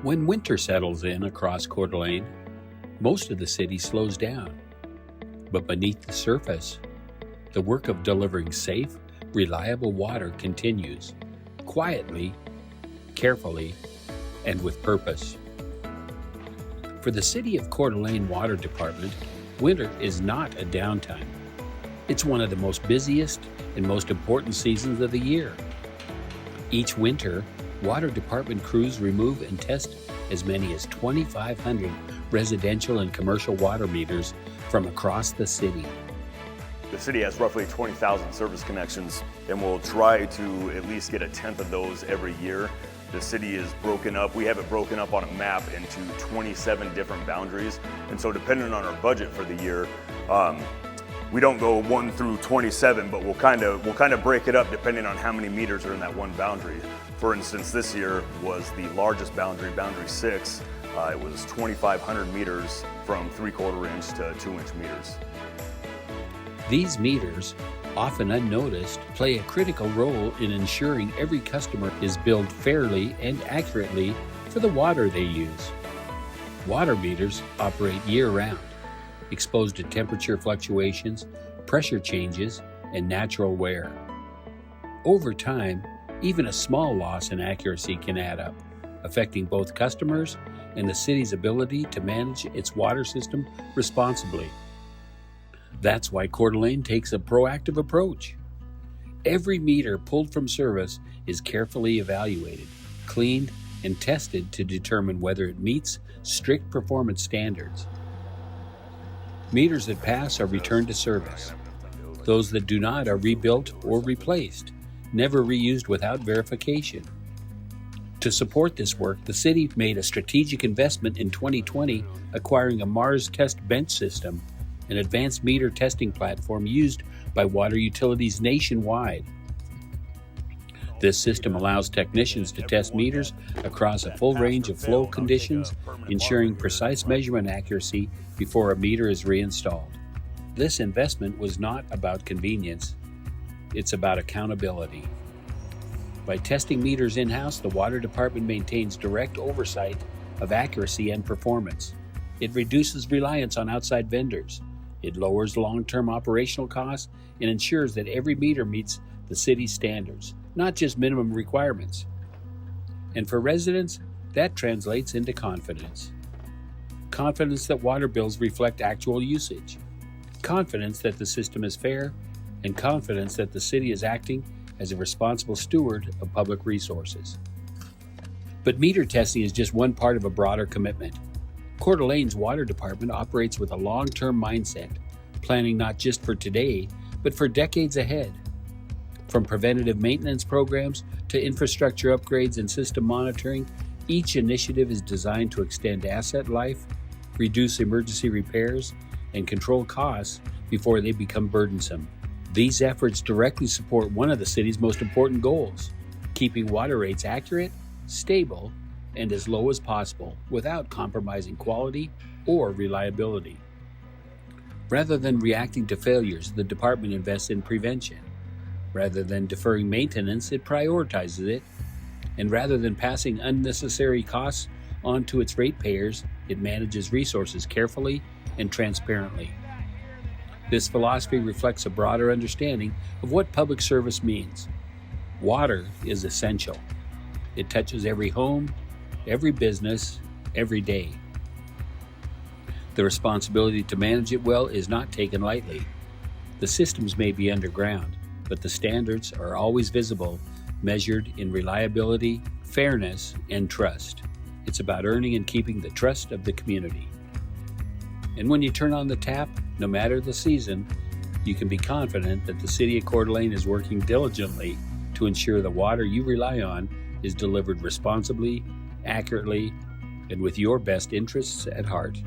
When winter settles in across Coeur d'Alene, most of the city slows down. But beneath the surface, the work of delivering safe, reliable water continues, quietly, carefully, and with purpose. For the City of Coeur d'Alene Water Department, winter is not a downtime. It's one of the most busiest and most important seasons of the year. Each winter, Water Department crews remove and test as many as 2,500 residential and commercial water meters from across the city. The city has roughly 20,000 service connections, and we'll try to at least get a tenth of those every year. The city is broken up. We have it broken up on a map into 27 different boundaries, and so depending on our budget for the year, we don't go 1 through 27, but we'll kind of break it up depending on how many meters are in that one boundary. For instance, this year was the largest boundary, Boundary 6. It was 2,500 meters from 3/4 inch to 2-inch meters. These meters, often unnoticed, play a critical role in ensuring every customer is billed fairly and accurately for the water they use. Water meters operate year-round, exposed to temperature fluctuations, pressure changes, and natural wear. Over time, even a small loss in accuracy can add up, affecting both customers and the city's ability to manage its water system responsibly. That's why Coeur d'Alene takes a proactive approach. Every meter pulled from service is carefully evaluated, cleaned, and tested to determine whether it meets strict performance standards. Meters that pass are returned to service. Those that do not are rebuilt or replaced, never reused without verification. To support this work, the city made a strategic investment in 2020, acquiring a Mars test bench system, an advanced meter testing platform used by water utilities nationwide. This system allows technicians to test meters across a full range of flow conditions, ensuring precise measurement accuracy before a meter is reinstalled. This investment was not about convenience, it's about accountability. By testing meters in-house, the Water Department maintains direct oversight of accuracy and performance. It reduces reliance on outside vendors. It lowers long-term operational costs and ensures that every meter meets the city's standards, not just minimum requirements. And for residents, that translates into confidence. Confidence that water bills reflect actual usage. Confidence that the system is fair, and confidence that the city is acting as a responsible steward of public resources. But meter testing is just one part of a broader commitment. Coeur d'Alene's Water Department operates with a long-term mindset, planning not just for today, but for decades ahead. From preventative maintenance programs to infrastructure upgrades and system monitoring, each initiative is designed to extend asset life, reduce emergency repairs, and control costs before they become burdensome. These efforts directly support one of the city's most important goals, keeping water rates accurate, stable, and as low as possible without compromising quality or reliability. Rather than reacting to failures, the department invests in prevention. Rather than deferring maintenance, it prioritizes it. And rather than passing unnecessary costs on to its ratepayers, it manages resources carefully and transparently. This philosophy reflects a broader understanding of what public service means. Water is essential. It touches every home, every business, every day. The responsibility to manage it well is not taken lightly. The systems may be underground, but the standards are always visible, measured in reliability, fairness, and trust. It's about earning and keeping the trust of the community. And when you turn on the tap, no matter the season, you can be confident that the City of Coeur d'Alene is working diligently to ensure the water you rely on is delivered responsibly, accurately, and with your best interests at heart.